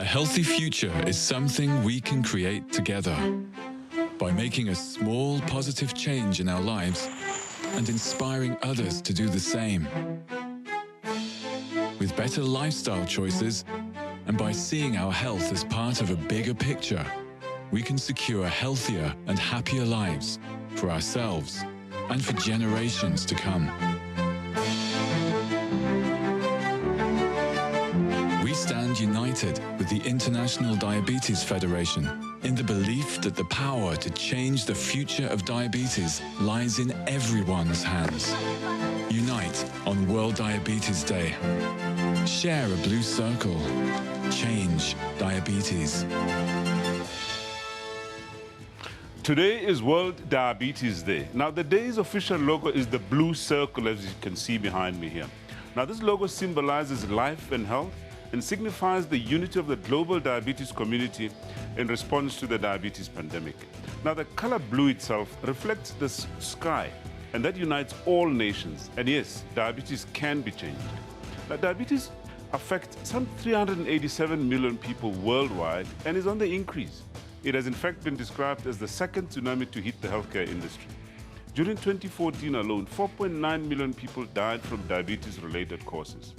healthy future is something we can create together by making a small positive change in our lives and inspiring others to do the same. With better lifestyle choices and by seeing our health as part of a bigger picture, we can secure healthier and happier lives for ourselves and for generations to come. We stand united with the International Diabetes Federation in the belief that the power to change the future of diabetes lies in everyone's hands. Unite on World Diabetes Day. Share a blue circle. Change diabetes. Today is World Diabetes Day. Now, the day's official logo is the blue circle, as you can see behind me here. Now, this logo symbolizes life and health and signifies the unity of the global diabetes community in response to the diabetes pandemic. Now, the color blue itself reflects the sky, and that unites all nations. And yes, diabetes can be changed. Now, diabetes affects some 387 million people worldwide and is on the increase. It has in fact been described as the second tsunami to hit the healthcare industry. During 2014 alone, 4.9 million people died from diabetes-related causes.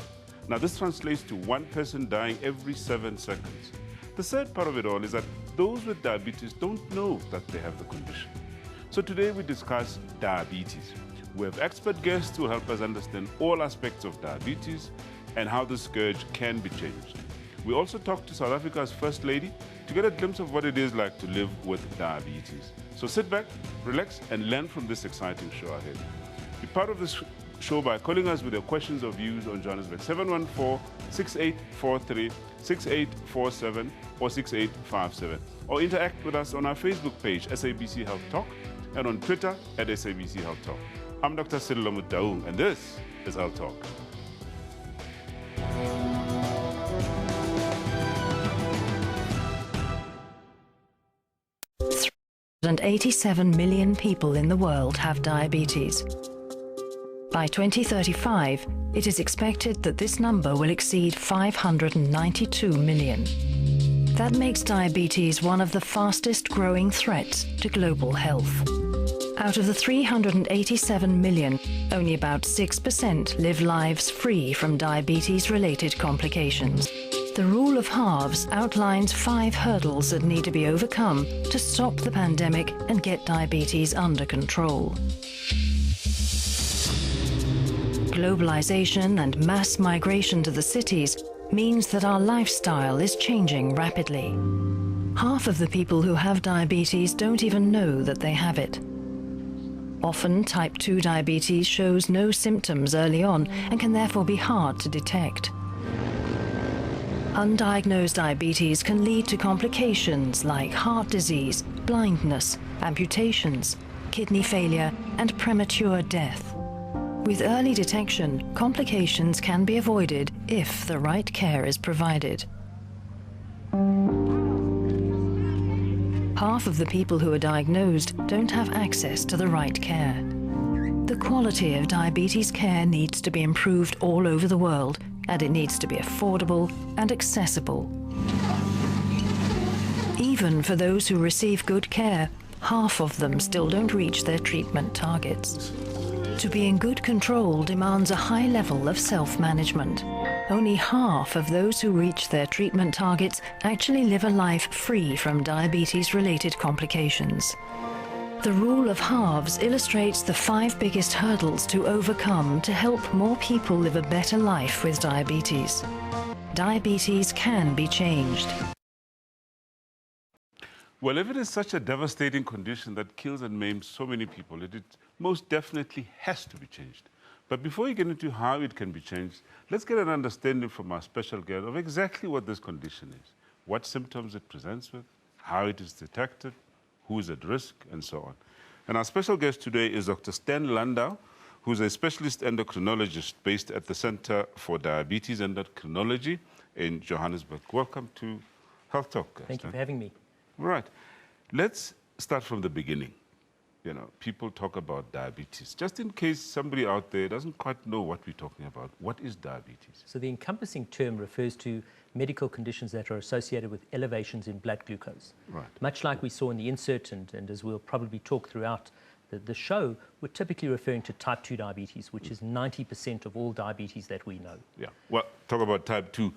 Now, this translates to one person dying every 7 seconds. The sad part of it all is that those with diabetes don't know that they have the condition. So today we discuss diabetes. We have expert guests who help us understand all aspects of diabetes and how the scourge can be changed. We also talk to South Africa's First Lady to get a glimpse of what it is like to live with diabetes. So sit back, relax, and learn from this exciting show ahead. Be part of this show by calling us with your questions or views on Johannesburg 714-6843, 6847, or 6857. Or interact with us on our Facebook page, SABC Health Talk, and on Twitter at SABC Health Talk. I'm Dr. Cyril Mutaung, and this is Health Talk. 87 million people in the world have diabetes. By 2035, it is expected that this number will exceed 592 million. That makes diabetes one of the fastest growing threats to global health. Out of the 387 million, only about 6% live lives free from diabetes-related complications. The rule of halves outlines 5 hurdles that need to be overcome to stop the pandemic and get diabetes under control. Globalization and mass migration to the cities means that our lifestyle is changing rapidly. Half of the people who have diabetes don't even know that they have it. Often, type 2 diabetes shows no symptoms early on and can therefore be hard to detect. Undiagnosed diabetes can lead to complications like heart disease, blindness, amputations, kidney failure, and premature death. With early detection, complications can be avoided if the right care is provided. Half of the people who are diagnosed don't have access to the right care. The quality of diabetes care needs to be improved all over the world, and it needs to be affordable and accessible. Even for those who receive good care, half of them still don't reach their treatment targets. To be in good control demands a high level of self-management. Only half of those who reach their treatment targets actually live a life free from diabetes-related complications. The rule of halves illustrates the 5 biggest hurdles to overcome to help more people live a better life with diabetes. Diabetes can be changed. Well, if it is such a devastating condition that kills and maims so many people, it most definitely has to be changed. But before we get into how it can be changed, let's get an understanding from our special guest of exactly what this condition is, what symptoms it presents with, how it is detected, who is at risk, and so on. And our special guest today is Dr. Stan Landau, who's a specialist endocrinologist based at the Center for Diabetes Endocrinology in Johannesburg. Welcome to Health Talk. Thank you for having me. Right. Let's start from the beginning. you know, people talk about diabetes. Just in case somebody out there doesn't quite know what we're talking about, what is diabetes? So the encompassing term refers to medical conditions that are associated with elevations in blood glucose. Right. Much like we saw in the insert, and as we'll probably talk throughout the show, we're typically referring to type 2 diabetes, which is 90% of all diabetes that we know. Yeah. Well, talk about type 2.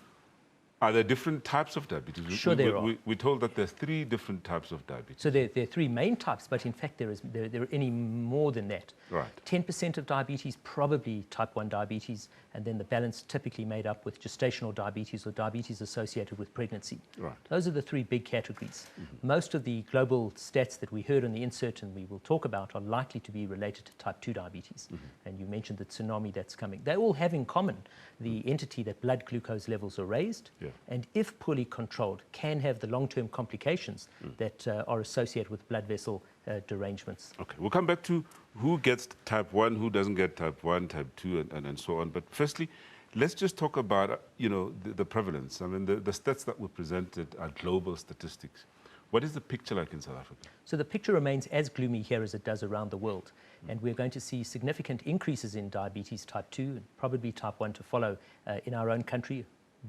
Are there different types of diabetes? Sure, there are. We're told that there's 3 different types of diabetes. So there are 3 main types, but in fact there are any more than that. Right. 10% of diabetes, probably type 1 diabetes, and then the balance typically made up with gestational diabetes or diabetes associated with pregnancy. Right. Those are the 3 big categories. Most of the global stats that we heard in the insert and we will talk about are likely to be related to type 2 diabetes. And you mentioned the tsunami that's coming. They all have in common the entity that blood glucose levels are raised, and if poorly controlled, can have the long-term complications that are associated with blood vessel derangements. Okay, we'll come back to who gets type 1, who doesn't get type 1, type 2, and so on. But firstly, let's just talk about, you know, the prevalence. I mean, the stats that were presented are global statistics. What is the picture like in South Africa? So the picture remains as gloomy here as it does around the world. And we're going to see significant increases in diabetes type 2 and probably type 1 to follow in our own country.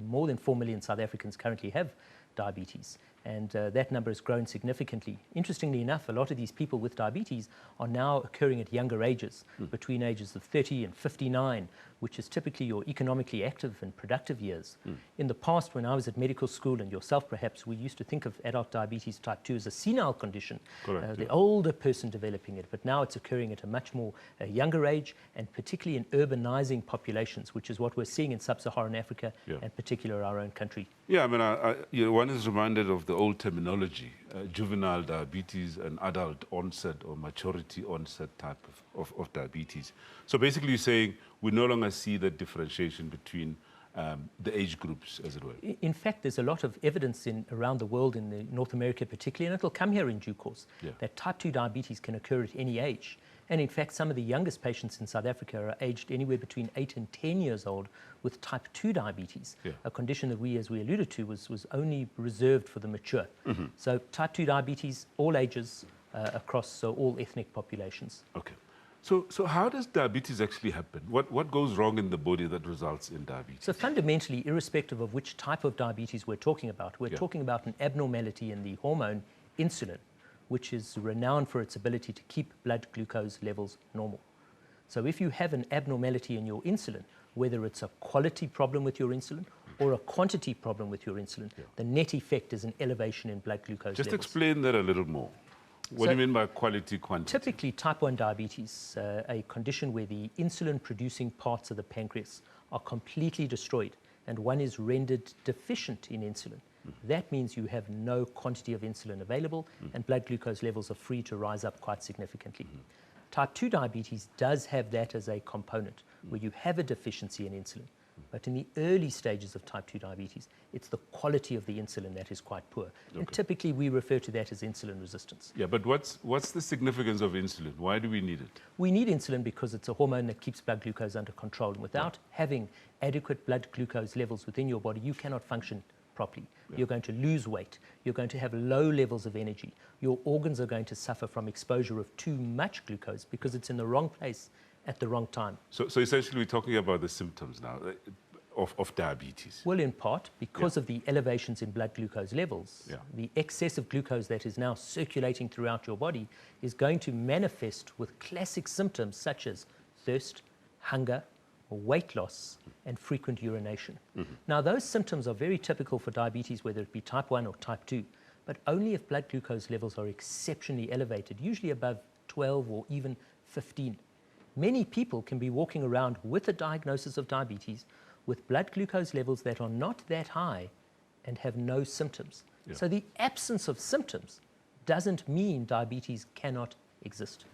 More than 4 million South Africans currently have diabetes, and that number has grown significantly. Interestingly enough, a lot of these people with diabetes are now occurring at younger ages, between ages of 30 and 59, which is typically your economically active and productive years. In the past, when I was at medical school, and yourself perhaps, we used to think of adult diabetes type 2 as a senile condition, the older person developing it, but now it's occurring at a much more younger age, and particularly in urbanizing populations, which is what we're seeing in sub-Saharan Africa, and particularly our own country. Yeah, I mean, you know, one is reminded of the old terminology, juvenile diabetes and adult onset or maturity onset type of diabetes. So basically you're saying we no longer see the differentiation between the age groups, as it were. In fact, there's a lot of evidence around the world, in North America particularly, and it'll come here in due course, that type 2 diabetes can occur at any age. And in fact, some of the youngest patients in South Africa are aged anywhere between 8 and 10 years old with type 2 diabetes, a condition that we, as we alluded to, was only reserved for the mature. So type 2 diabetes, all ages, across all ethnic populations. Okay. So how does diabetes actually happen? What goes wrong in the body that results in diabetes? So fundamentally, irrespective of which type of diabetes we're talking about, we're talking about an abnormality in the hormone insulin, which is renowned for its ability to keep blood glucose levels normal. So if you have an abnormality in your insulin, whether it's a quality problem with your insulin or a quantity problem with your insulin, the net effect is an elevation in blood glucose Just levels. explain that a little more. What do you mean by quality, quantity? Typically, type 1 diabetes, a condition where the insulin-producing parts of the pancreas are completely destroyed and one is rendered deficient in insulin. That means you have no quantity of insulin available and blood glucose levels are free to rise up quite significantly. Type 2 diabetes does have that as a component, where you have a deficiency in insulin. But in the early stages of type 2 diabetes, it's the quality of the insulin that is quite poor. And typically we refer to that as insulin resistance. Yeah, but what's the significance of insulin? Why do we need it? We need insulin because it's a hormone that keeps blood glucose under control. And without having adequate blood glucose levels within your body, you cannot function properly. You're going to lose weight. You're going to have low levels of energy. Your organs are going to suffer from exposure of too much glucose because it's in the wrong place at the wrong time. So essentially we're talking about the symptoms now of diabetes. Well, in part, because of the elevations in blood glucose levels, the excess of glucose that is now circulating throughout your body is going to manifest with classic symptoms such as thirst, hunger, weight loss, and frequent urination. Now, those symptoms are very typical for diabetes, whether it be type 1 or type 2, but only if blood glucose levels are exceptionally elevated, usually above 12 or even 15. Many people can be walking around with a diagnosis of diabetes with blood glucose levels that are not that high and have no symptoms. So the absence of symptoms doesn't mean diabetes cannot exist.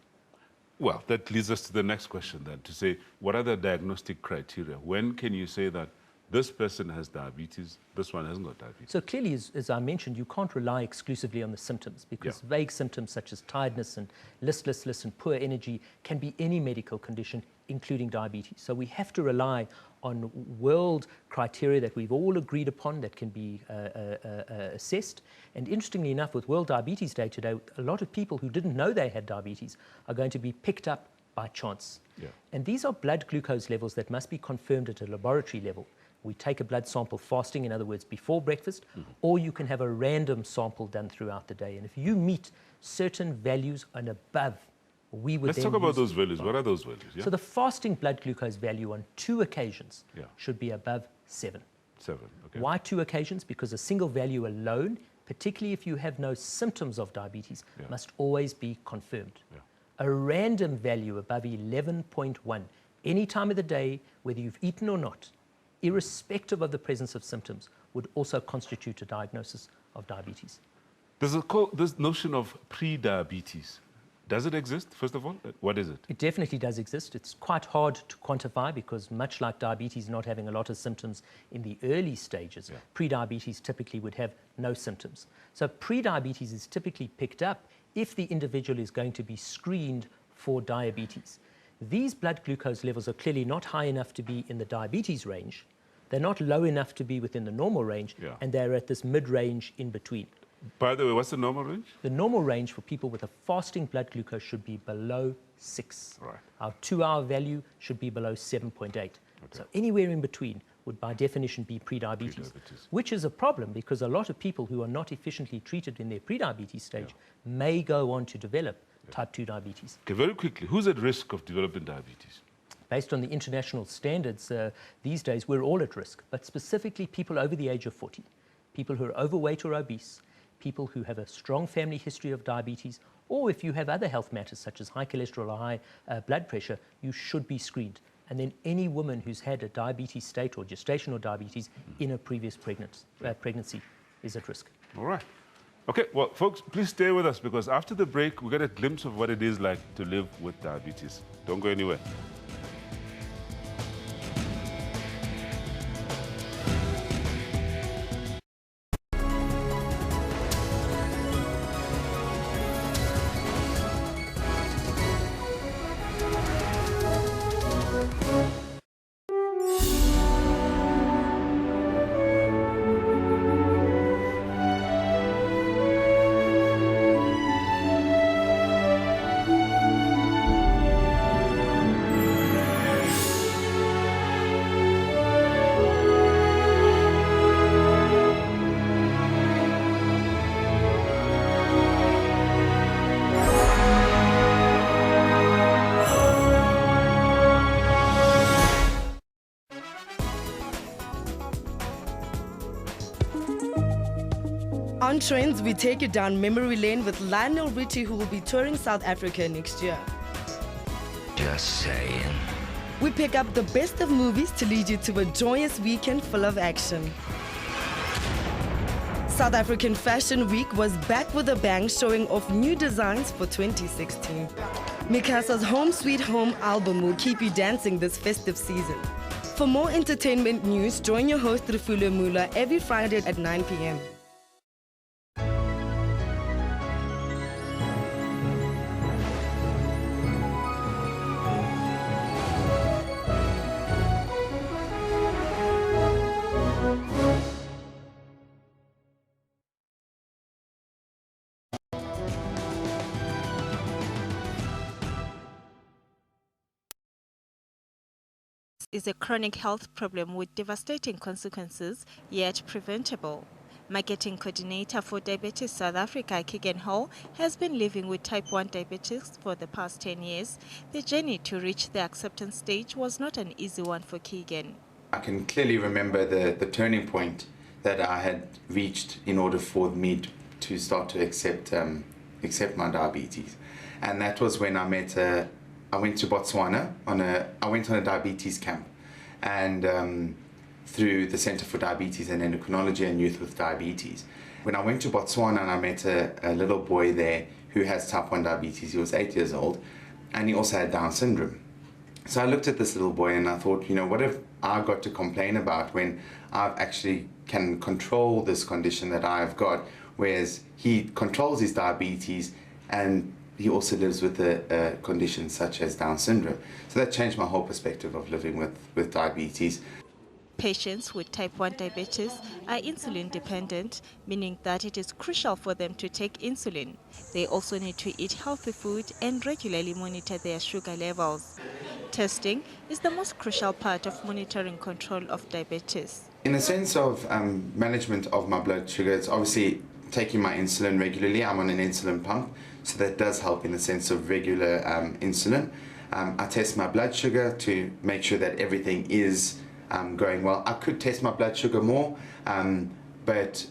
Well, that leads us to the next question then, to say, what are the diagnostic criteria? When can you say that this person has diabetes, this one hasn't got diabetes. So clearly, as I mentioned, you can't rely exclusively on the symptoms, because vague symptoms such as tiredness and listlessness and poor energy can be any medical condition, including diabetes. So we have to rely on world criteria that we've all agreed upon that can be assessed. And interestingly enough, with World Diabetes Day today, a lot of people who didn't know they had diabetes are going to be picked up by chance. And these are blood glucose levels that must be confirmed at a laboratory level. We take a blood sample fasting, in other words, before breakfast, or you can have a random sample done throughout the day. And if you meet certain values and above, we would Let's talk about those values. What are those values? So the fasting blood glucose value on 2 occasions should be above 7. 7, okay. Why 2 occasions? Because a single value alone, particularly if you have no symptoms of diabetes, must always be confirmed. A random value above 11.1, any time of the day, whether you've eaten or not, irrespective of the presence of symptoms, would also constitute a diagnosis of diabetes. There's this notion of pre-diabetes. Does it exist, first of all? What is it? It definitely does exist. It's quite hard to quantify because, much like diabetes not having a lot of symptoms in the early stages, pre-diabetes typically would have no symptoms. So pre-diabetes is typically picked up if the individual is going to be screened for diabetes. These blood glucose levels are clearly not high enough to be in the diabetes range. They're not low enough to be within the normal range, and they're at this mid-range in between. By the way, what's the normal range? The normal range for people with a fasting blood glucose should be below 6. Right. Our 2-hour value should be below 7.8. So anywhere in between would by definition be pre-diabetes, which is a problem because a lot of people who are not efficiently treated in their pre-diabetes stage may go on to develop type 2 diabetes. Okay, very quickly, who's at risk of developing diabetes? Based on the international standards, these days we're all at risk, but specifically people over the age of 40, people who are overweight or obese, people who have a strong family history of diabetes, or if you have other health matters such as high cholesterol or high blood pressure, you should be screened. And then any woman who's had a diabetes state or gestational diabetes in a previous pregnancy is at risk. All right. Okay, well, folks, please stay with us because after the break, we get a glimpse of what it is like to live with diabetes. Don't go anywhere. On Trends, we take you down memory lane with Lionel Richie, who will be touring South Africa next year. Just saying. We pick up the best of movies to lead you to a joyous weekend full of action. South African Fashion Week was back with a bang, showing off new designs for 2016. Mikasa's Home Sweet Home album will keep you dancing this festive season. For more entertainment news, join your host Refulo Mula every Friday at 9 p.m. Is a chronic health problem with devastating consequences, yet preventable. Marketing coordinator for Diabetes South Africa, Keegan Hall, has been living with type 1 diabetes for the past 10 years. The journey to reach the acceptance stage was not an easy one for Keegan. I can clearly remember the turning point that I had reached in order for me to start to accept my diabetes. And that was when I went to Botswana I went on a diabetes camp, and through the Center for Diabetes and Endocrinology and Youth with Diabetes. When I went to Botswana and I met a little boy there who has type 1 diabetes. He was 8 years old and he also had Down syndrome. So I looked at this little boy and I thought, you know, what if I got to complain about when I actually can control this condition that I've got, whereas he controls his diabetes and he also lives with a condition such as Down syndrome. So that changed my whole perspective of living with diabetes. Patients with type 1 diabetes are insulin dependent, meaning that it is crucial for them to take insulin. They also need to eat healthy food and regularly monitor their sugar levels. Testing is the most crucial part of monitoring control of diabetes. In the sense of management of my blood sugar, it's obviously taking my insulin regularly. I'm on an insulin pump, so that does help in the sense of regular insulin. I test my blood sugar to make sure that everything is going well. I could test my blood sugar more, but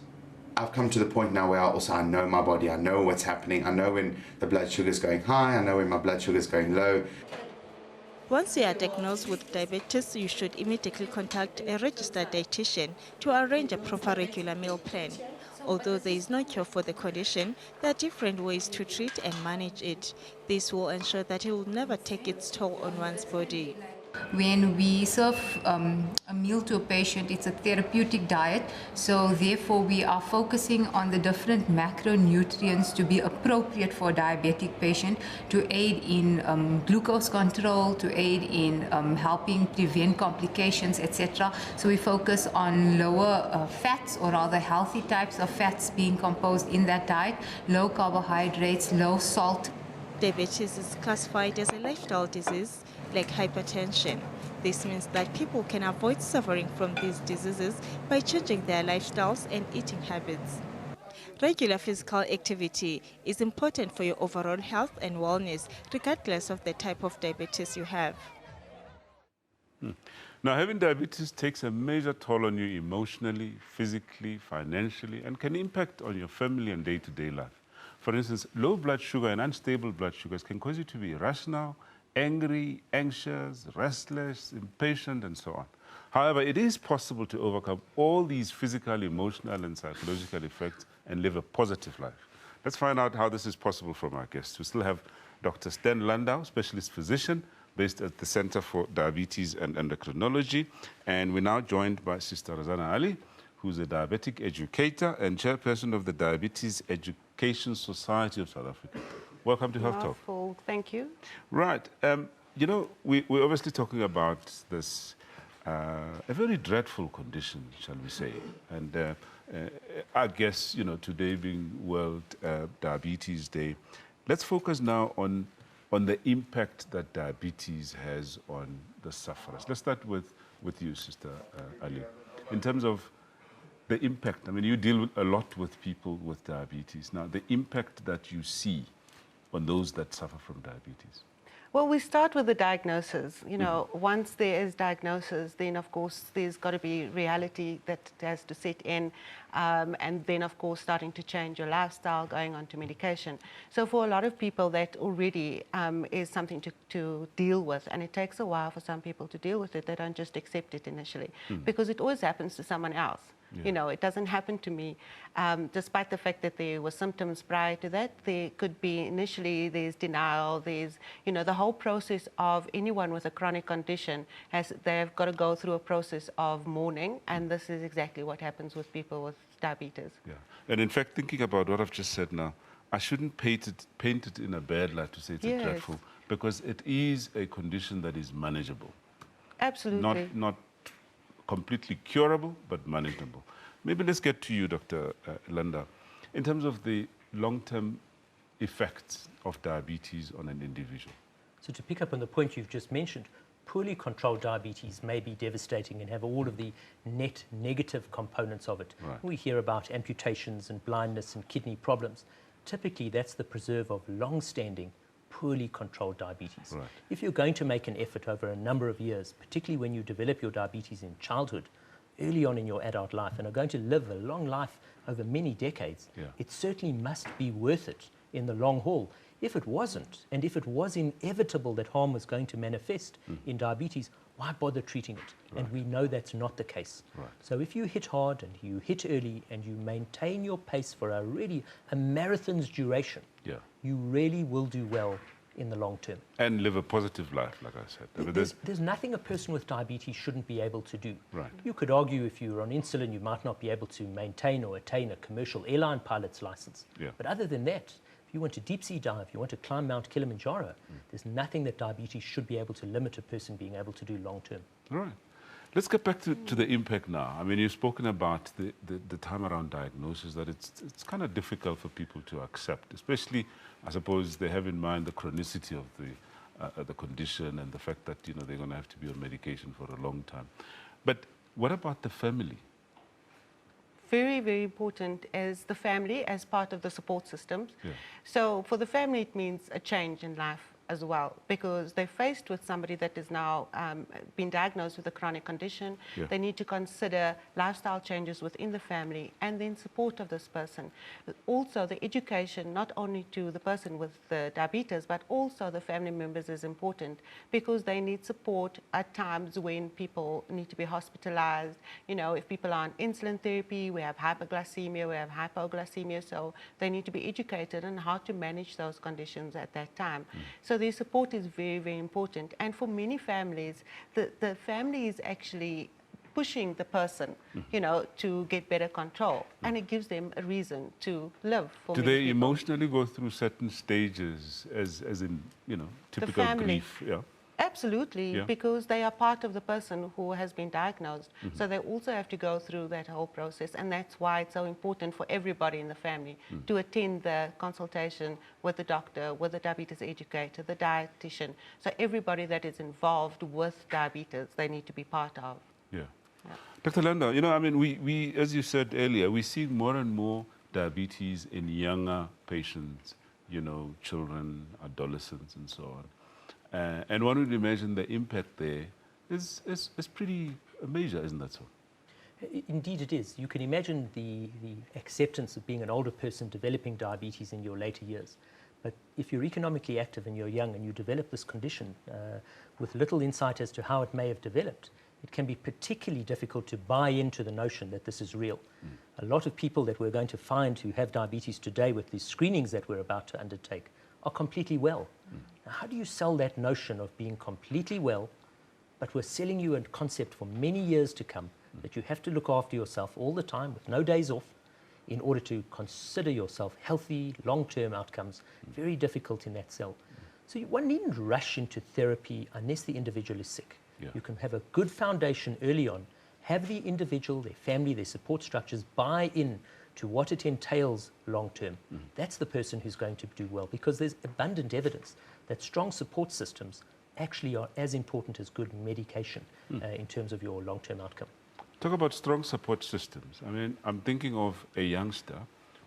I've come to the point now where I know my body, I know what's happening, I know when the blood sugar is going high, I know when my blood sugar is going low. Once you are diagnosed with diabetes, you should immediately contact a registered dietitian to arrange a proper regular meal plan. Although there is no cure for the condition, there are different ways to treat and manage it. This will ensure that it will never take its toll on one's body. When we serve a meal to a patient, it's a therapeutic diet, so therefore we are focusing on the different macronutrients to be appropriate for a diabetic patient to aid in glucose control, to aid in helping prevent complications, etc. So we focus on lower fats, or rather healthy types of fats being composed in that diet, low carbohydrates, low salt. Diabetes is classified as a lifestyle disease like hypertension. This means that people can avoid suffering from these diseases by changing their lifestyles and eating habits. Regular physical activity is important for your overall health and wellness, regardless of the type of diabetes you have. Now, having diabetes takes a major toll on you emotionally, physically, financially, and can impact on your family and day-to-day life. For instance, low blood sugar and unstable blood sugars can cause you to be irrational, angry, anxious, restless, impatient, and so on. However, it is possible to overcome all these physical, emotional, and psychological effects and live a positive life. Let's find out how this is possible from our guests. We still have Dr. Stan Landau, specialist physician based at the Center for Diabetes and Endocrinology. And we're now joined by Sister Razana Ali, who's a diabetic educator and chairperson of the Diabetes Education Society of South Africa. Welcome to Health Talk. Thank you. Right. You know, we're obviously talking about this, a very dreadful condition, shall we say. And I guess, you know, today being World Diabetes Day, let's focus now on the impact that diabetes has on the sufferers. Let's start with you, Sister Ali. In terms of the impact, I mean, you deal a lot with people with diabetes. Now, the impact that you see on those that suffer from diabetes? Well, we start with the diagnosis. You know, once there is diagnosis, then of course there's got to be reality that has to set in, and then of course starting to change your lifestyle, going on to medication. So for a lot of people, that already is something to deal with, and it takes a while for some people to deal with it. They don't just accept it initially, because it always happens to someone else. Yeah. You know, it doesn't happen to me. Despite the fact that there were symptoms prior to that, there could be initially, there's denial, there's, you know, the whole process of anyone with a chronic condition, they've got to go through a process of mourning, and this is exactly what happens with people with diabetes. Yeah, and in fact, thinking about what I've just said now, I shouldn't paint it in a bad light to say it's dreadful, because it is a condition that is manageable. Absolutely. Not completely curable, but manageable. Maybe let's get to you, Dr. Landau. In terms of the long-term effects of diabetes on an individual. So to pick up on the point you've just mentioned, poorly controlled diabetes may be devastating and have all of the net negative components of it. Right. We hear about amputations and blindness and kidney problems. Typically, that's the preserve of long-standing poorly controlled diabetes. Right. If you're going to make an effort over a number of years, particularly when you develop your diabetes in childhood, early on in your adult life, and are going to live a long life over many decades, it certainly must be worth it in the long haul. If it wasn't, and if it was inevitable that harm was going to manifest in diabetes, why bother treating it? Right. And we know that's not the case. Right. So if you hit hard and you hit early and you maintain your pace for a marathon's duration, you really will do well in the long term. And live a positive life, like I said. I mean, There's nothing a person with diabetes shouldn't be able to do. Right. You could argue if you were on insulin, you might not be able to maintain or attain a commercial airline pilot's license. Yeah. But other than that, if you want to deep sea dive, you want to climb Mount Kilimanjaro, there's nothing that diabetes should be able to limit a person being able to do long term. All right. Let's get back to the impact now. I mean, you've spoken about the time around diagnosis, that it's kind of difficult for people to accept, especially, I suppose, they have in mind the chronicity of the condition and the fact that, you know, they're going to have to be on medication for a long time. But what about the family? Very, very important is the family as part of the support systems. Yeah. So for the family, it means a change in life as well, because they're faced with somebody that is now been diagnosed with a chronic condition. Yeah. They need to consider lifestyle changes within the family and then support of this person. Also, the education, not only to the person with the diabetes, but also the family members is important, because they need support at times when people need to be hospitalized. You know, if people are on insulin therapy, we have hyperglycemia, we have hypoglycemia, so they need to be educated on how to manage those conditions at that time. So their support is very, very important. And for many families, the family is actually pushing the person, you know, to get better control. And it gives them a reason to live. For Do many they people. emotionally go through certain stages, as in, you know, typical family. grief? Yeah. Absolutely, Yeah. because they are part of the person who has been diagnosed. So they also have to go through that whole process, and that's why it's so important for everybody in the family to attend the consultation with the doctor, with the diabetes educator, the dietitian. So everybody that is involved with diabetes, they need to be part of. Yeah. Dr. Landa, you know, I mean, we, as you said earlier, we see more and more diabetes in younger patients, you know, children, adolescents, and so on. And one would imagine the impact there is pretty major, isn't that so? Indeed it is. You can imagine the acceptance of being an older person developing diabetes in your later years. But if you're economically active and you're young and you develop this condition with little insight as to how it may have developed, it can be particularly difficult to buy into the notion that this is real. A lot of people that we're going to find who have diabetes today with these screenings that we're about to undertake are completely well. Now, how do you sell that notion of being completely well, but we're selling you a concept for many years to come that you have to look after yourself all the time with no days off in order to consider yourself healthy, long-term outcomes? Very difficult in that sell. So one needn't rush into therapy unless the individual is sick. Yeah. You can have a good foundation early on, have the individual, their family, their support structures buy in to what it entails long term. That's the person who's going to do well, because there's abundant evidence that strong support systems actually are as important as good medication in terms of your long-term outcome. Talk about strong support systems. I mean, I'm thinking of a youngster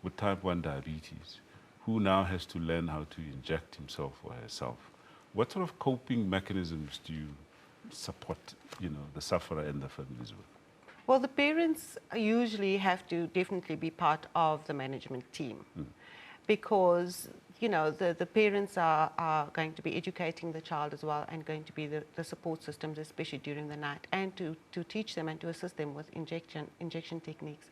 with type 1 diabetes who now has to learn how to inject himself or herself. What sort of coping mechanisms do you support, you know, the sufferer and the families with? Well, the parents usually have to definitely be part of the management team, because, you know, the parents are going to be educating the child as well, and going to be the support systems, especially during the night, and to teach them and to assist them with injection techniques.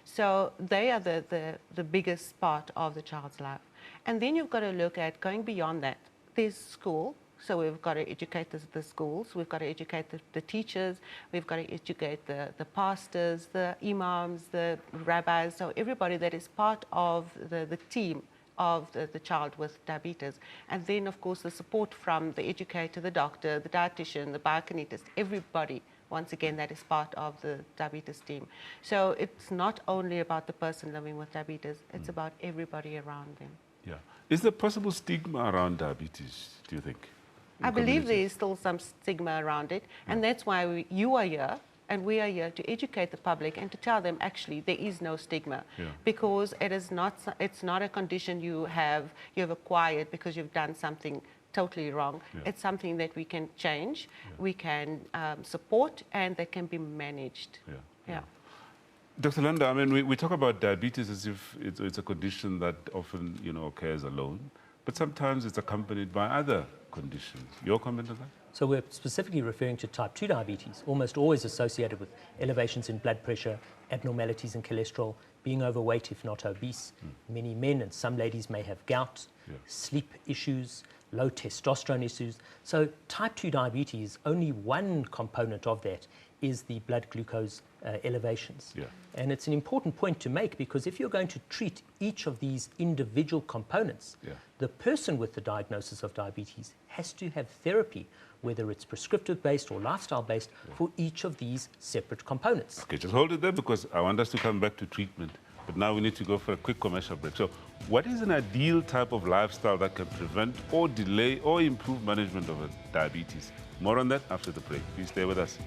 So they are the biggest part of the child's life. And then you've got to look at going beyond that. There's school. So we've got to educate the schools, we've got to educate the teachers, we've got to educate the pastors, the imams, the rabbis, so everybody that is part of the team of the child with diabetes. And then, of course, the support from the educator, the doctor, the dietitian, the biokinetist, everybody, once again, that is part of the diabetes team. So it's not only about the person living with diabetes, it's about everybody around them. Yeah. Is there possible stigma around diabetes, do you think? I believe there is still some stigma around it, and that's why you are here, and we are here to educate the public and to tell them actually there is no stigma, because it's not a condition you have acquired because you've done something totally wrong. It's something that we can change, we can support, and that can be managed. Dr. Landa, I mean, we talk about diabetes as if it's a condition that often, you know, occurs alone. but sometimes it's accompanied by other conditions. Your comment on that? So we're specifically referring to type 2 diabetes, almost always associated with elevations in blood pressure, abnormalities in cholesterol, being overweight if not obese. Many men and some ladies may have gout, sleep issues, low testosterone issues. So type 2 diabetes, only one component of that is the blood glucose elevations. And it's an important point to make, because if you're going to treat each of these individual components, the person with the diagnosis of diabetes has to have therapy, whether it's prescriptive-based or lifestyle-based, for each of these separate components. Okay, just hold it there, because I want us to come back to treatment. But now we need to go for a quick commercial break. So what is an ideal type of lifestyle that can prevent or delay or improve management of diabetes? More on that after the break. Please stay with us.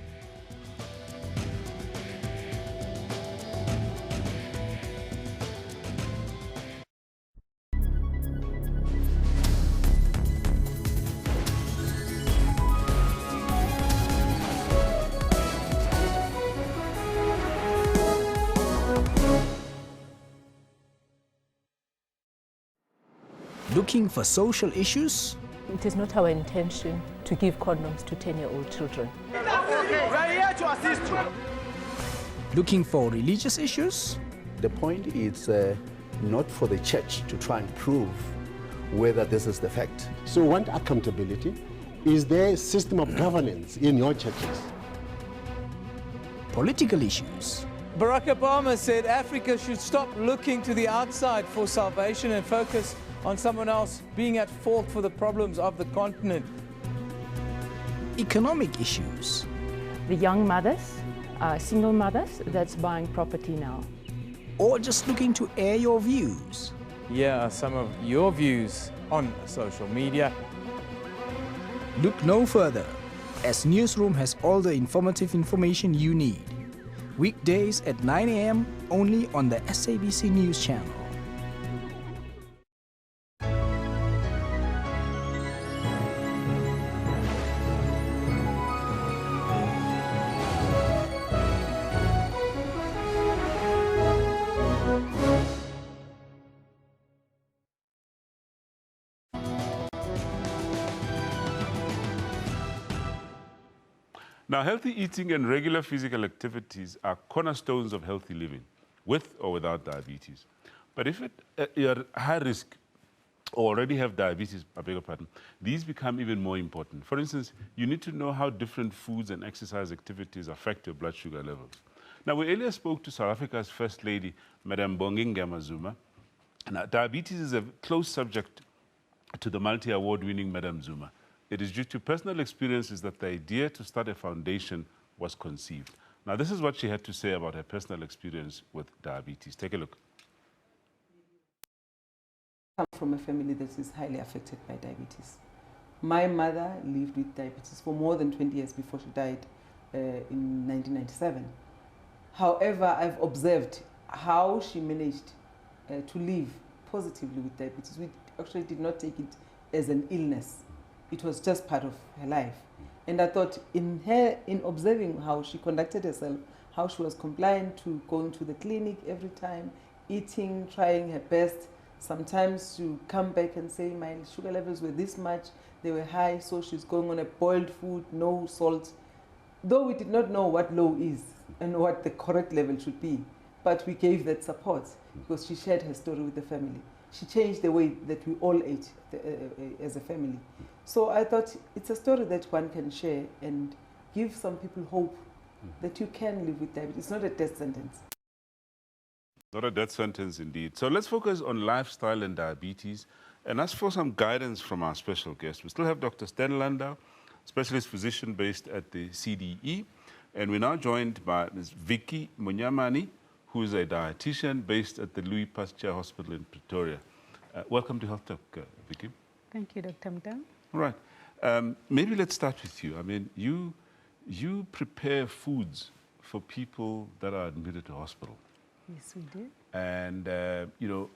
Looking for social issues? It is not our intention to give condoms to 10-year-old children. We're here to assist you. Looking for religious issues? The point is not for the church to try and prove whether this is the fact. So we want accountability. Is there a system of governance in your churches? Political issues? Barack Obama said Africa should stop looking to the outside for salvation and focus on someone else being at fault for the problems of the continent. Economic issues? The young mothers, single mothers, that's buying property now. Or just looking to air your views? Here are some of your views on social media. Look no further, as Newsroom has all the informative information you need. Weekdays at 9 a.m. only on the SABC News channel. Now, healthy eating and regular physical activities are cornerstones of healthy living, with or without diabetes. But if you're high risk or already have diabetes, I beg your pardon, these become even more important. For instance, you need to know how different foods and exercise activities affect your blood sugar levels. Now, we earlier spoke to South Africa's First Lady, Madam Bonginga Zuma. Now, diabetes is a close subject to the multi-award-winning Madam Zuma. It is due to personal experiences that the idea to start a foundation was conceived. Now, this is what she had to say about her personal experience with diabetes. Take a look. I come from a family that is highly affected by diabetes. My mother lived with diabetes for more than 20 years before she died in 1997. However, I've observed how she managed to live positively with diabetes. We actually did not take it as an illness. It was just part of her life. And I thought in observing how she conducted herself, how she was compliant to going to the clinic every time, eating, trying her best, sometimes to come back and say my sugar levels were this much, they were high, so she's going on a boiled food, no salt. Though we did not know what low is and what the correct level should be, but we gave that support because she shared her story with the family. She changed the way that we all ate as a family. So I thought it's a story that one can share and give some people hope that you can live with diabetes. It's not a death sentence. Not a death sentence indeed. So let's focus on lifestyle and diabetes and ask for some guidance from our special guest. We still have Dr. Stan Landau, specialist physician based at the CDE. And we're now joined by Ms. Vicky Munyamani, who is a dietitian based at the Louis Pasteur Hospital in Pretoria. Welcome to Health Talk, Vicky. Thank you, Dr. Mdam. All right. Maybe let's start with you. I mean, you prepare foods for people that are admitted to hospital. Yes, we do. And, you know,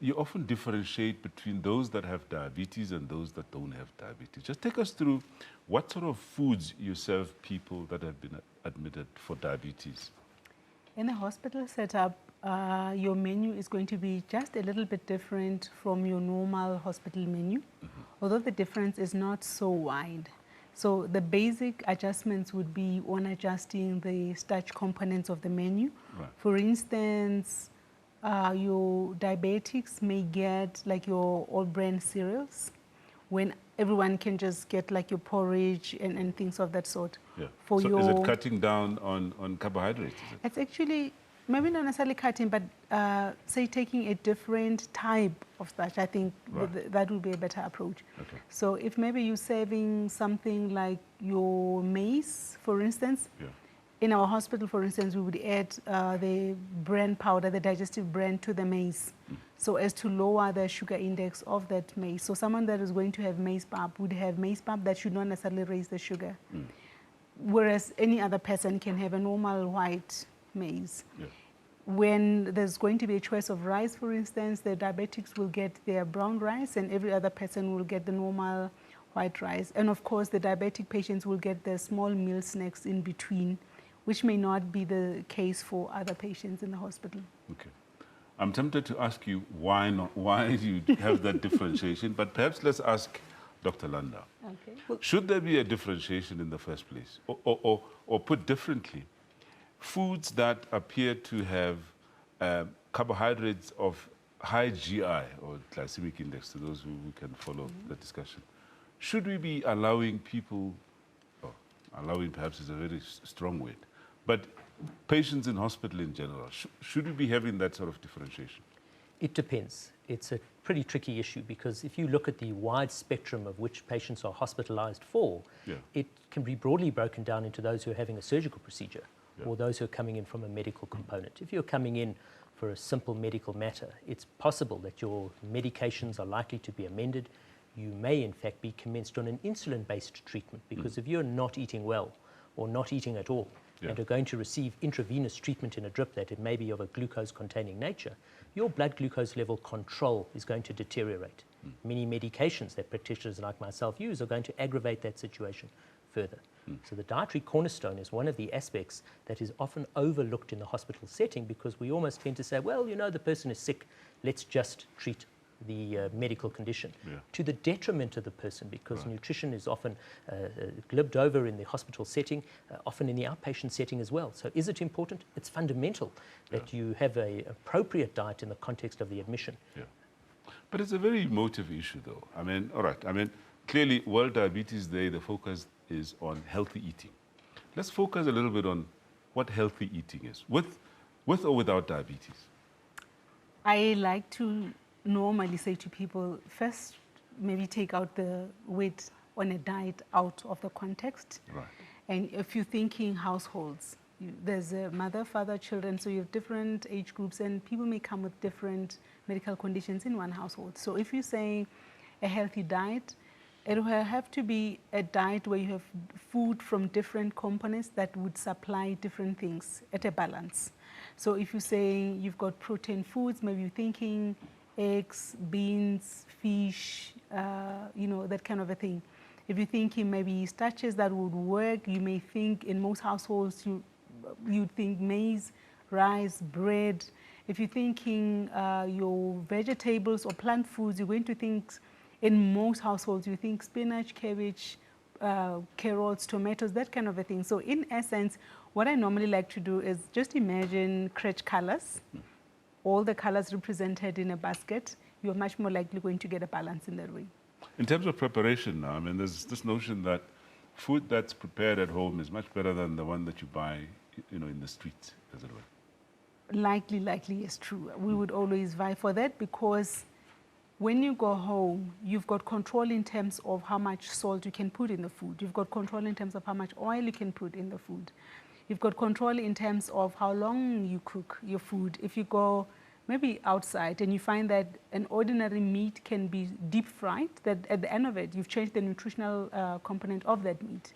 you often differentiate between those that have diabetes and those that don't have diabetes. Just take us through what sort of foods you serve people that have been admitted for diabetes. In a hospital setup, your menu is going to be just a little bit different from your normal hospital menu, although the difference is not so wide. So the basic adjustments would be on adjusting the starch components of the menu. Right. For instance, your diabetics may get like your all brand cereals when everyone can just get like your porridge and things of that sort. Yeah. For So your, is it cutting down on carbohydrates? Is it? it's actually maybe not necessarily cutting, but say taking a different type of starch. I think Right. that would be a better approach. Okay. So if maybe you're serving something like your maize, for instance, Yeah. in our hospital, for instance, we would add the bran powder, the digestive bran, to the maize, so as to lower the sugar index of that maize. So someone that is going to have maize pap would have maize pap that should not necessarily raise the sugar, whereas any other person can have a normal white maize. Yeah. When there's going to be a choice of rice, for instance, the diabetics will get their brown rice and every other person will get the normal white rice. And of course, the diabetic patients will get the small meal snacks in between, which may not be the case for other patients in the hospital. Okay. I'm tempted to ask you why do you have that differentiation, but perhaps let's ask Dr. Landa. Okay. Should there be a differentiation in the first place? Or put differently, foods that appear to have carbohydrates of high GI or glycemic index, to those who can follow the discussion, should we be allowing people, allowing perhaps is a very strong word, but patients in hospital in general, should we be having that sort of differentiation? It depends. It's a pretty tricky issue because if you look at the wide spectrum of which patients are hospitalized for, it can be broadly broken down into those who are having a surgical procedure or those who are coming in from a medical component. If you're coming in for a simple medical matter, it's possible that your medications are likely to be amended. You may in fact be commenced on an insulin-based treatment because if you're not eating well or not eating at all, and are going to receive intravenous treatment in a drip that it may be of a glucose-containing nature, your blood glucose level control is going to deteriorate. Many medications that practitioners like myself use are going to aggravate that situation further. So the dietary cornerstone is one of the aspects that is often overlooked in the hospital setting because we almost tend to say, well, you know, the person is sick, let's just treat the medical condition, to the detriment of the person because nutrition is often glibbed over in the hospital setting, often in the outpatient setting as well. So is it important? It's fundamental that you have an appropriate diet in the context of the admission. Yeah. But it's a very emotive issue though. I mean, all right, I mean, clearly World Diabetes Day, the focus is on healthy eating. Let's focus a little bit on what healthy eating is, with or without diabetes. I like to normally say to people, first, maybe take out the weight on a diet out of the context. Right. And if you're thinking households, there's a mother, father, children, so you have different age groups and people may come with different medical conditions in one household. So if you say a healthy diet, it will have to be a diet where you have food from different components that would supply different things at a balance. So if you say you've got protein foods, maybe you're thinking eggs, beans, fish, you know, that kind of a thing. If you're thinking maybe starches that would work, you may think in most households you'd think maize, rice, bread. If you're thinking your vegetables or plant foods, you're going to think in most households, you think spinach, cabbage, carrots, tomatoes, that kind of a thing. So in essence, what I normally like to do is just imagine crutch colors, all the colors represented in a basket. You're much more likely going to get a balance in that way. In terms of preparation now, I mean, there's this notion that food that's prepared at home is much better than the one that you buy, you know, in the street, as it were. Likely is true. We would always vie for that because when you go home, you've got control in terms of how much salt you can put in the food. You've got control in terms of how much oil you can put in the food. You've got control in terms of how long you cook your food. If you go maybe outside and you find that an ordinary meat can be deep fried, that at the end of it, you've changed the nutritional component of that meat.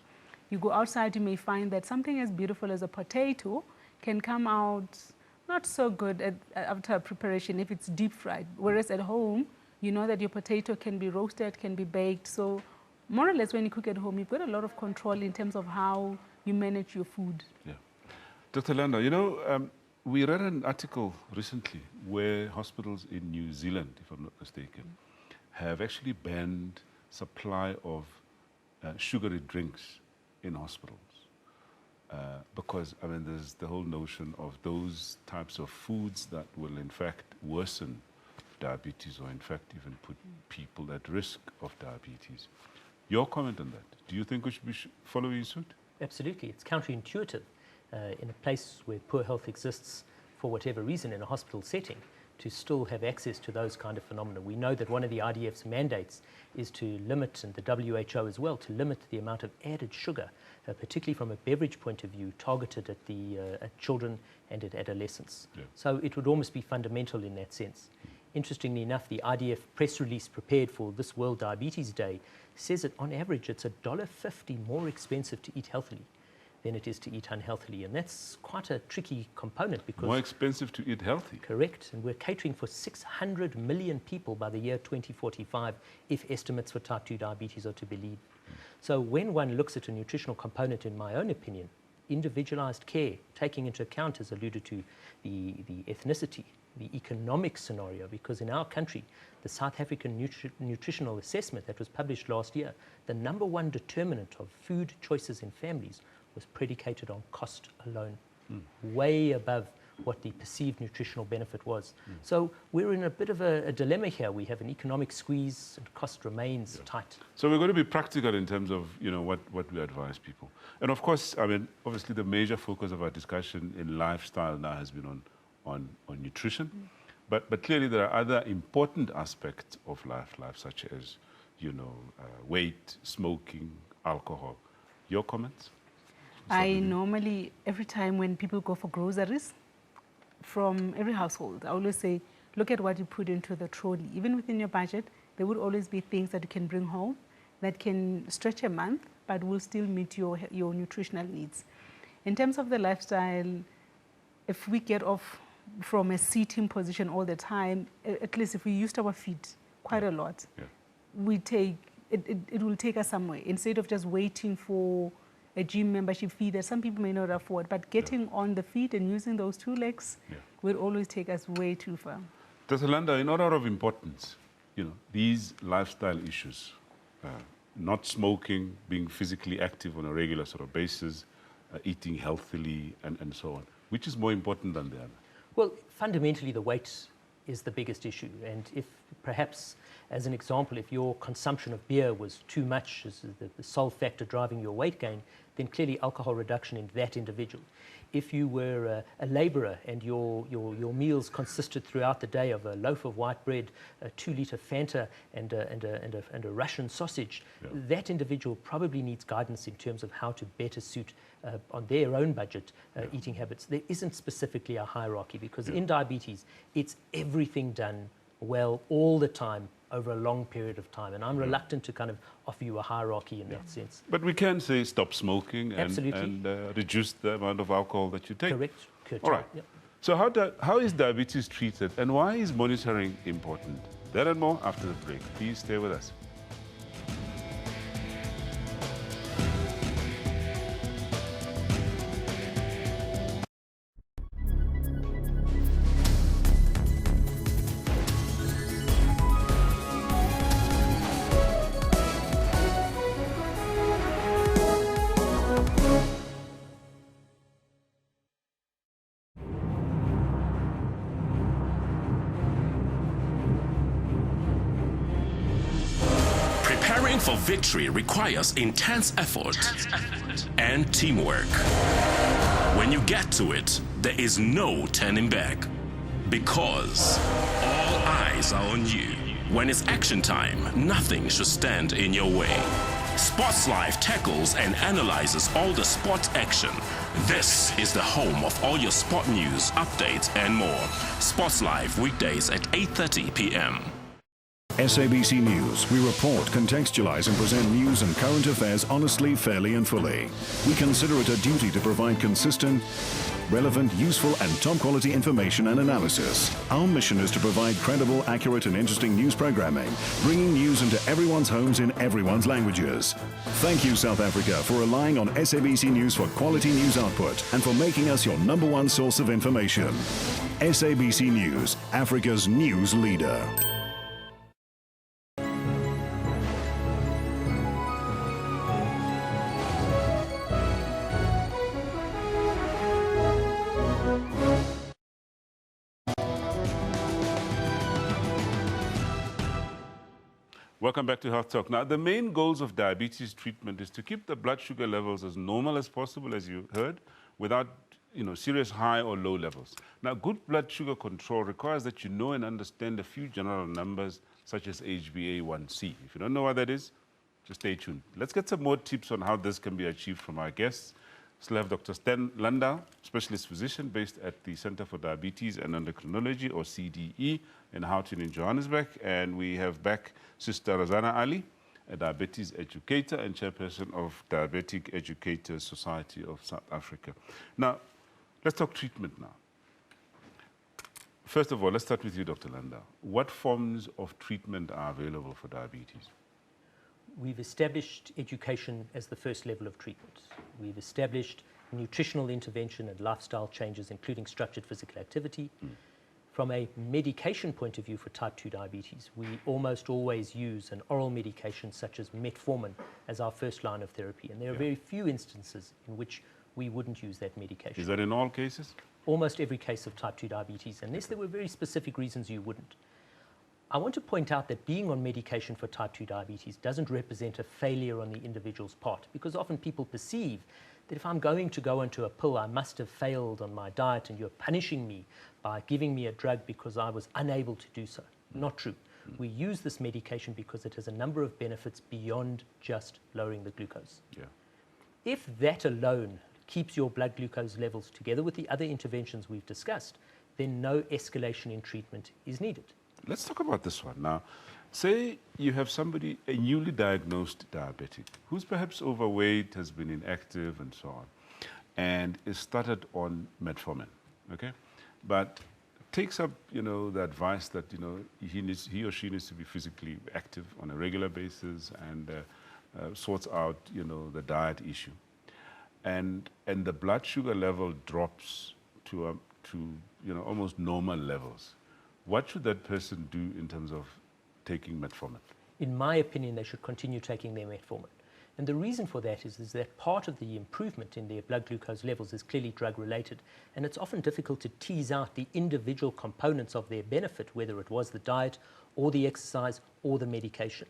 You go outside, you may find that something as beautiful as a potato can come out not so good after preparation if it's deep fried. Whereas at home, you know that your potato can be roasted, can be baked. So more or less when you cook at home, you've got a lot of control in terms of how you manage your food. Yeah. Dr. Landa, you know, we read an article recently where hospitals in New Zealand, if I'm not mistaken, have actually banned supply of sugary drinks in hospitals. Because, I mean, there's the whole notion of those types of foods that will, in fact, worsen diabetes or, in fact, even put people at risk of diabetes. Your comment on that? Do you think we should be following suit? Absolutely. It's counterintuitive in a place where poor health exists for whatever reason in a hospital setting to still have access to those kind of phenomena. We know that one of the IDF's mandates is to limit, and the WHO as well, to limit the amount of added sugar, particularly from a beverage point of view, targeted at children and at adolescents. Yeah. So it would almost be fundamental in that sense. Interestingly enough, the IDF press release prepared for this World Diabetes Day says that on average it's $1.50 more expensive to eat healthily than it is to eat unhealthily. And that's quite a tricky component because... More expensive to eat healthy? Correct. And we're catering for 600 million people by the year 2045 if estimates for type 2 diabetes are to be believed. So when one looks at a nutritional component, in my own opinion, individualized care, taking into account, as alluded to, the ethnicity, the economic scenario, because in our country, the South African Nutritional Assessment that was published last year, the #1 determinant of food choices in families was predicated on cost alone, way above what the perceived nutritional benefit was. So we're in a bit of a dilemma here. We have an economic squeeze and cost remains tight. So we're going to be practical in terms of, you know, what we advise people. And of course, I mean, obviously the major focus of our discussion in lifestyle now has been on nutrition. But clearly there are other important aspects of life such as, you know, weight, smoking, alcohol. Your comments? I normally, every time when people go for groceries, from every household, I always say, look at what you put into the trolley. Even within your budget, there would always be things that you can bring home that can stretch a month, but will still meet your nutritional needs. In terms of the lifestyle, if we get off from a sitting position all the time, at least if we used our feet quite a lot, we take, it will take us somewhere. Instead of just waiting for a gym membership fee that some people may not afford, but getting on the feet and using those two legs will always take us way too far. Dr. Landa, in order of importance, you know, these lifestyle issues, not smoking, being physically active on a regular sort of basis, eating healthily, and so on, which is more important than the other? Well, fundamentally, the weight is the biggest issue. And if perhaps, as an example, if your consumption of beer was too much as the sole factor driving your weight gain, then clearly alcohol reduction in that individual. If you were a laborer and your meals consisted throughout the day of a loaf of white bread, a 2-liter Fanta, and a Russian sausage, that individual probably needs guidance in terms of how to better suit on their own budget eating habits. There isn't specifically a hierarchy because in diabetes, it's everything done well all the time over a long period of time. And I'm reluctant to kind of offer you a hierarchy in that sense. But we can say stop smoking and reduce the amount of alcohol that you take. Correct. All right. Yep. So how is diabetes treated and why is monitoring important? That and more after the break. Please stay with us. Preparing for victory requires intense effort and teamwork. When you get to it, there is no turning back because all eyes are on you. When it's action time, nothing should stand in your way. Sports Live tackles and analyzes all the sports action. This is the home of all your sport news, updates, and more. Sports Live weekdays at 8:30 p.m. SABC News. We report, contextualize and present news and current affairs honestly, fairly and fully. We consider it a duty to provide consistent, relevant, useful and top quality information and analysis. Our mission is to provide credible, accurate and interesting news programming, bringing news into everyone's homes in everyone's languages. Thank you, South Africa, for relying on SABC News for quality news output and for making us your #1 source of information. SABC News, Africa's news leader. Welcome back to Health Talk. Now, the main goals of diabetes treatment is to keep the blood sugar levels as normal as possible, as you heard, without serious high or low levels. Now, good blood sugar control requires that you know and understand a few general numbers, such as HbA1c. If you don't know what that is, just stay tuned. Let's get some more tips on how this can be achieved from our guests. Still have Dr. Stan Landau, specialist physician based at the Center for Diabetes and Endocrinology, or CDE, in Houghton in Johannesburg. And we have back Sister Rosanna Ali, a diabetes educator and chairperson of Diabetic Educators Society of South Africa. Now, let's talk treatment now. First of all, let's start with you, Dr. Landau. What forms of treatment are available for diabetes? We've established education as the first level of treatment. We've established nutritional intervention and lifestyle changes, including structured physical activity. From a medication point of view for type 2 diabetes, we almost always use an oral medication such as metformin as our first line of therapy. And there are very few instances in which we wouldn't use that medication. Is that in all cases? Almost every case of type 2 diabetes, unless there were very specific reasons you wouldn't. I want to point out that being on medication for type 2 diabetes doesn't represent a failure on the individual's part, because often people perceive that if I'm going to go onto a pill, I must have failed on my diet and you're punishing me by giving me a drug because I was unable to do so. Not true. We use this medication because it has a number of benefits beyond just lowering the glucose. If that alone keeps your blood glucose levels together with the other interventions we've discussed, then no escalation in treatment is needed. Let's talk about this one now. Say you have somebody, a newly diagnosed diabetic, who's perhaps overweight, has been inactive and so on, and is started on metformin, okay? But takes up, the advice that, he or she needs to be physically active on a regular basis and sorts out, the diet issue. And the blood sugar level drops to almost normal levels. What should that person do in terms of taking metformin? In my opinion, they should continue taking their metformin. And the reason for that is that part of the improvement in their blood glucose levels is clearly drug-related. And it's often difficult to tease out the individual components of their benefit, whether it was the diet or the exercise or the medication.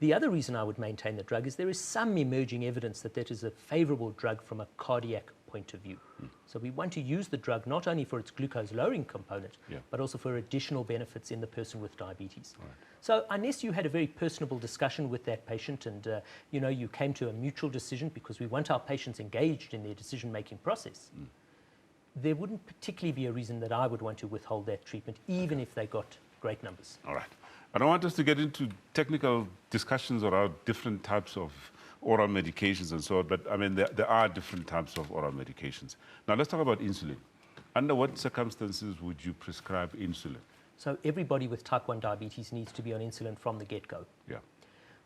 The other reason I would maintain the drug is there is some emerging evidence that that is a favorable drug from a cardiac point of view. So we want to use the drug not only for its glucose-lowering component, but also for additional benefits in the person with diabetes. So unless you had a very personable discussion with that patient and you came to a mutual decision, because we want our patients engaged in their decision-making process, there wouldn't particularly be a reason that I would want to withhold that treatment, even if they got great numbers. All right. I don't want us to get into technical discussions around different types of oral medications and so on, but I mean, there are different types of oral medications. Now, let's talk about insulin. Under what circumstances would you prescribe insulin? So everybody with type 1 diabetes needs to be on insulin from the get-go.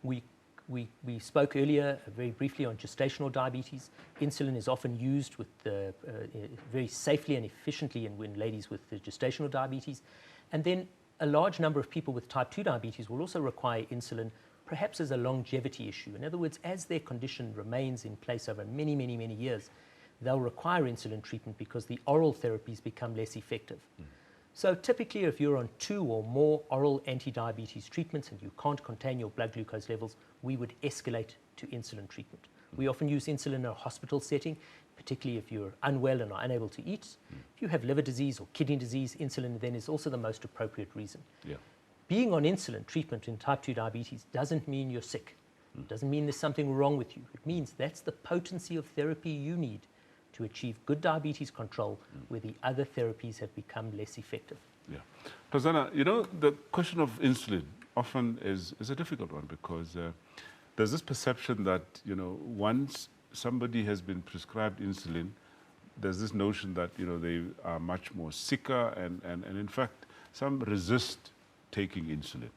We spoke earlier very briefly on gestational diabetes. Insulin is often used with very safely and efficiently in ladies with the gestational diabetes. And then a large number of people with type 2 diabetes will also require insulin, perhaps as a longevity issue. In other words, as their condition remains in place over many, many, many years, they'll require insulin treatment because the oral therapies become less effective. So typically, if you're on 2 or more oral anti-diabetes treatments and you can't contain your blood glucose levels, we would escalate to insulin treatment. We often use insulin in a hospital setting, particularly if you're unwell and are unable to eat. If you have liver disease or kidney disease, insulin then is also the most appropriate reason. Being on insulin treatment in type 2 diabetes doesn't mean you're sick. It doesn't mean there's something wrong with you. It means that's the potency of therapy you need to achieve good diabetes control where the other therapies have become less effective. Rosanna, the question of insulin often is a difficult one because there's this perception that, once somebody has been prescribed insulin, there's this notion that, they are much more sicker and in fact, some resist taking insulin.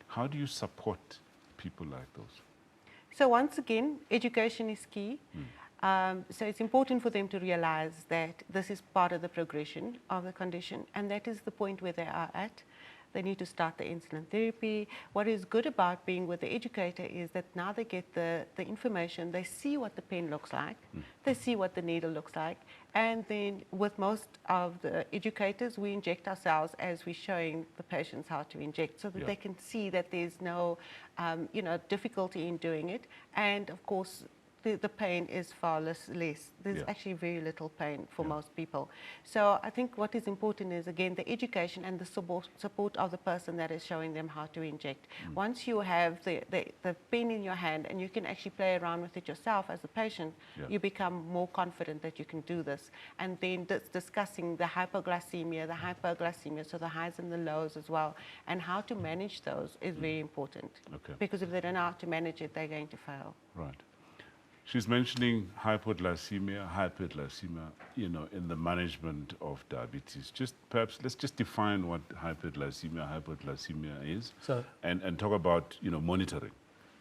How do you support people like those? So once again, education is key. So it's important for them to realize that this is part of the progression of the condition, and that is the point where they are at. They need to start the insulin therapy. What is good about being with the educator is that now they get the information, they see what the pen looks like, they see what the needle looks like, and then with most of the educators, we inject ourselves as we're showing the patients how to inject, so that they can see that there's no difficulty in doing it. And of course, the pain is far less. There's actually very little pain for most people. So I think what is important is, again, the education and the support of the person that is showing them how to inject. Once you have the pen in your hand and you can actually play around with it yourself as a patient, you become more confident that you can do this. And then discussing the hypoglycemia, so the highs and the lows as well, and how to manage those is very important. Because if they don't know how to manage it, they're going to fail. Right. She's mentioning hypoglycemia, in the management of diabetes. Perhaps let's just define what hypoglycemia is, and talk about, monitoring.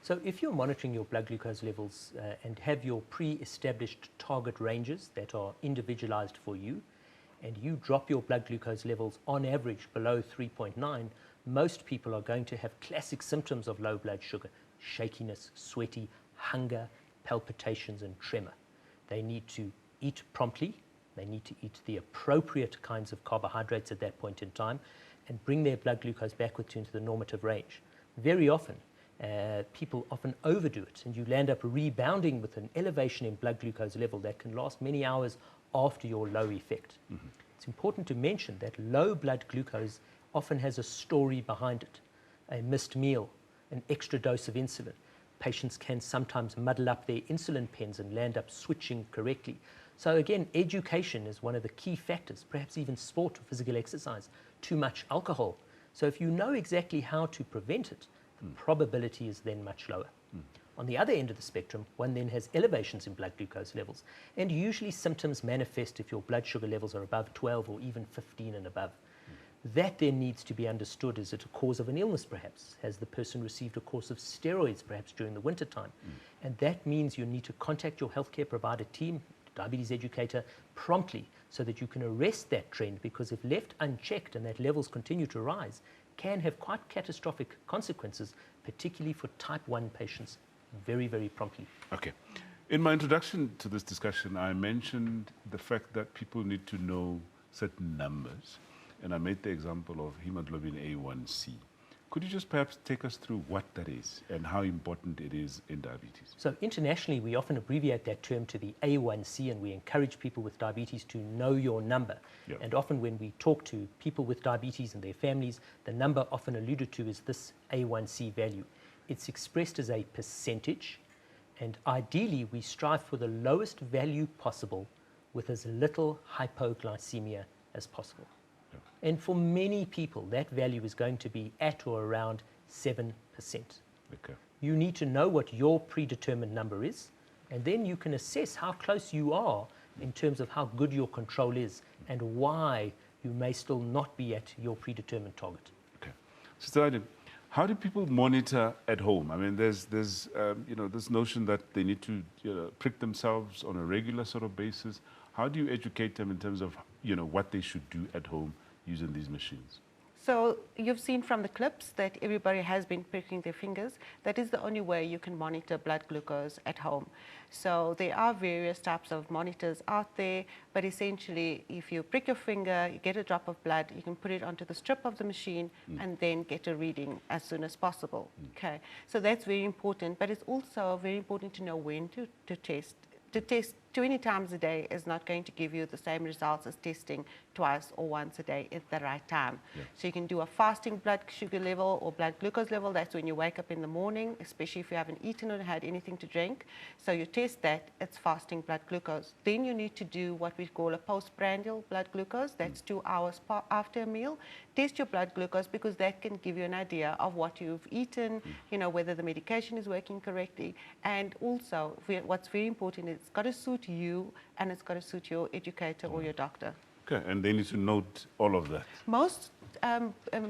So if you're monitoring your blood glucose levels and have your pre-established target ranges that are individualized for you, and you drop your blood glucose levels on average below 3.9, most people are going to have classic symptoms of low blood sugar: shakiness, sweaty, hunger, palpitations and tremor. They need to eat promptly, they need to eat the appropriate kinds of carbohydrates at that point in time and bring their blood glucose backwards into the normative range. Very often, people often overdo it, and you land up rebounding with an elevation in blood glucose level that can last many hours after your low effect. It's important to mention that low blood glucose often has a story behind it: a missed meal, an extra dose of insulin. Patients can sometimes muddle up their insulin pens and land up switching correctly. So again, education is one of the key factors, perhaps even sport or physical exercise, too much alcohol. So if you know exactly how to prevent it, the probability is then much lower. On the other end of the spectrum, one then has elevations in blood glucose levels, and usually symptoms manifest if your blood sugar levels are above 12 or even 15 and above. That then needs to be understood. Is it a cause of an illness perhaps? Has the person received a course of steroids perhaps during the winter time? And that means you need to contact your healthcare provider team, diabetes educator, promptly so that you can arrest that trend, because if left unchecked and that levels continue to rise, can have quite catastrophic consequences, particularly for type 1 patients, very, very promptly. Okay. In my introduction to this discussion, I mentioned the fact that people need to know certain numbers. And I made the example of hemoglobin A1C. Could you just perhaps take us through what that is and how important it is in diabetes? So internationally, we often abbreviate that term to the A1C, and we encourage people with diabetes to know your number. And often when we talk to people with diabetes and their families, the number often alluded to is this A1C value. It's expressed as a percentage, and ideally we strive for the lowest value possible with as little hypoglycemia as possible. And for many people, that value is going to be at or around 7%. You need to know what your predetermined number is, and then you can assess how close you are in terms of how good your control is and why you may still not be at your predetermined target. Okay. Sister Adam, how do people monitor at home? I mean, there's this notion that they need to prick themselves on a regular sort of basis. How do you educate them in terms of what they should do at home using these machines? So you've seen from the clips that everybody has been pricking their fingers. That is the only way you can monitor blood glucose at home. So there are various types of monitors out there, but essentially if you prick your finger, you get a drop of blood, you can put it onto the strip of the machine and then get a reading as soon as possible. Okay, so that's very important, but it's also very important to know when to test. To 20 times a day is not going to give you the same results as testing twice or once a day at the right time. Yeah. So you can do a fasting blood sugar level or blood glucose level. That's when you wake up in the morning, especially if you haven't eaten or had anything to drink. So you test that, it's fasting blood glucose. Then you need to do what we call a postprandial blood glucose. That's 2 hours after a meal. Test your blood glucose because that can give you an idea of what you've eaten, you know, whether the medication is working correctly. And also, what's very important is it's got to suit you and it's got to suit your educator or your doctor. Okay, and they need to note all of that. Most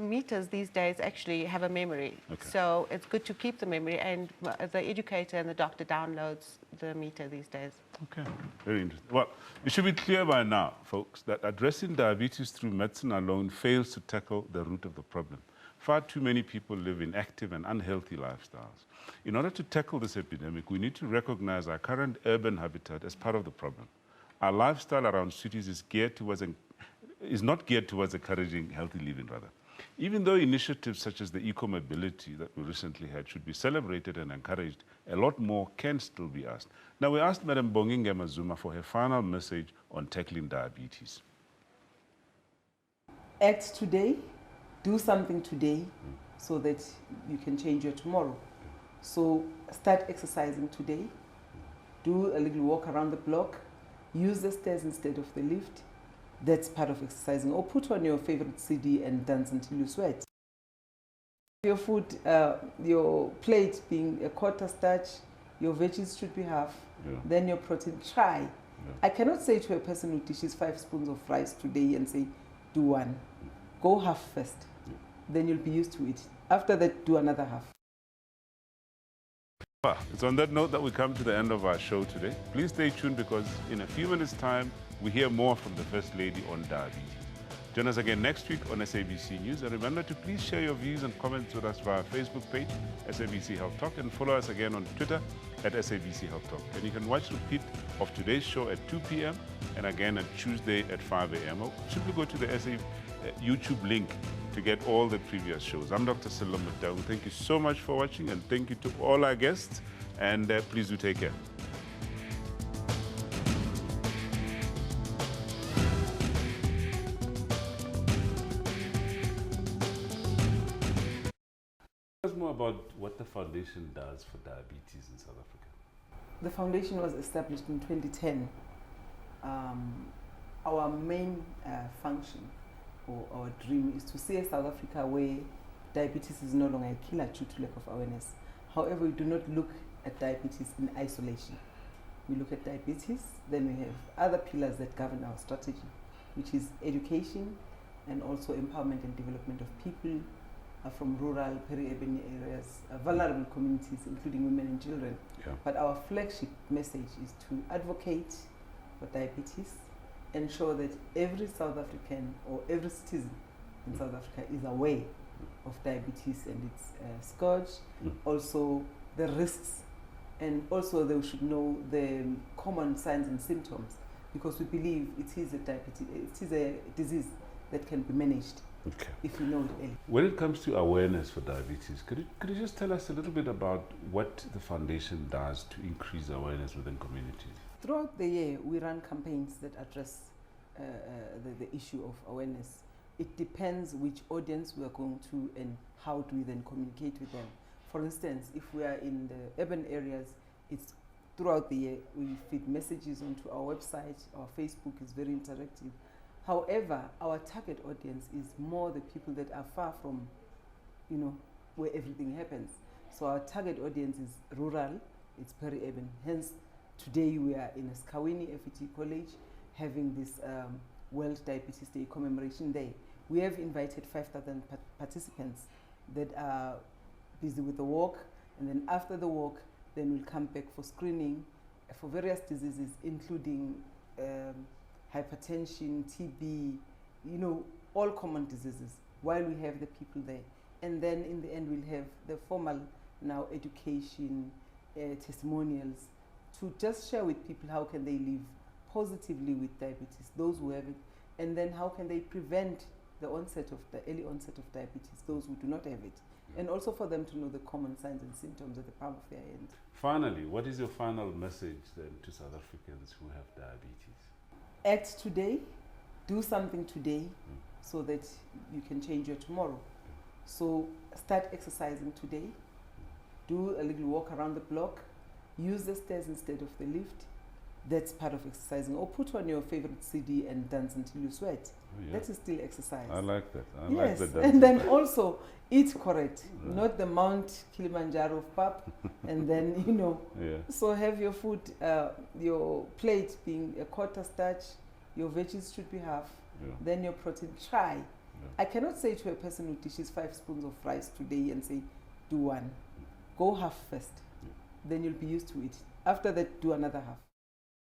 meters these days actually have a memory. Okay. So it's good to keep the memory, and the educator and the doctor downloads the meter these days. Okay, very interesting. Well, it should be clear by now, folks, that addressing diabetes through medicine alone fails to tackle the root of the problem. Far too many people live in active and unhealthy lifestyles. In order to tackle this epidemic, we need to recognize our current urban habitat as part of the problem. Our lifestyle around cities is not geared towards encouraging healthy living, rather. Even though initiatives such as the eco-mobility that we recently had should be celebrated and encouraged, a lot more can still be asked. Now, we asked Madam Bonginge Mazuma for her final message on tackling diabetes. Act today, do something today so that you can change your tomorrow. So start exercising today, do a little walk around the block, use the stairs instead of the lift. That's part of exercising. Or put on your favorite CD and dance until you sweat. Your food, your plate being a quarter starch, your veggies should be half, then your protein, try. Yeah. I cannot say to a person who dishes 5 spoons of rice today and say, do 1. Go half first, then you'll be used to it. After that, do another half. It's on that note that we come to the end of our show today. Please stay tuned because in a few minutes' time, we hear more from the First Lady on diabetes. Join us again next week on SABC News. And remember to please share your views and comments with us via our Facebook page, SABC Health Talk, and follow us again on Twitter at SABC Health Talk. And you can watch the repeat of today's show at 2 p.m. and again at Tuesday at 5 a.m. Or simply go to the YouTube link to get all the previous shows. I'm Dr. Salom Mutau. Thank you so much for watching, and thank you to all our guests. And please do take care. Tell us more about what the foundation does for diabetes in South Africa. The foundation was established in 2010. Our main function or our dream is to see a South Africa where diabetes is no longer a killer due to lack of awareness. However, we do not look at diabetes in isolation. We look at diabetes, then we have other pillars that govern our strategy, which is education and also empowerment and development of people from rural, peri-urban areas, vulnerable communities, including women and children. Yeah. But our flagship message is to advocate for diabetes, ensure that every South African or every citizen in South Africa is aware of diabetes and its scourge, also the risks, and also they should know the common signs and symptoms, because we believe it is a disease that can be managed if you know it early. When it comes to awareness for diabetes, could you just tell us a little bit about what the foundation does to increase awareness within communities? Throughout the year, we run campaigns that address the issue of awareness. It depends which audience we are going to and how do we then communicate with them. For instance, if we are in the urban areas, it's throughout the year, we feed messages onto our website, our Facebook is very interactive. However, our target audience is more the people that are far from, where everything happens. So our target audience is rural, it's peri-urban. Hence, today we are in Skawini FET College having this World Diabetes Day Commemoration Day. We have invited 5,000 participants that are busy with the walk, and then after the walk, then we'll come back for screening for various diseases, including hypertension, TB, all common diseases, while we have the people there. And then in the end, we'll have the formal education, testimonials, to just share with people how can they live positively with diabetes, those who have it, and then how can they prevent the early onset of diabetes, those who do not have it, and also for them to know the common signs and symptoms at the palm of their hand. Finally, what is your final message then to South Africans who have diabetes? Act today, do something today, so that you can change your tomorrow. So start exercising today, do a little walk around the block, use the stairs instead of the lift. That's part of exercising. Or put on your favorite CD and dance until you sweat. Oh, yeah. That is still exercise. I like that. I yes. like the dance. And then also eat correct, not the Mount Kilimanjaro of pap. And then, you know, so have your food, your plate being a quarter starch, your veggies should be half, then your protein. Try. I cannot say to a person who dishes 5 spoons of rice today and say, do one. Go half first. Then you'll be used to it. After that, do another half.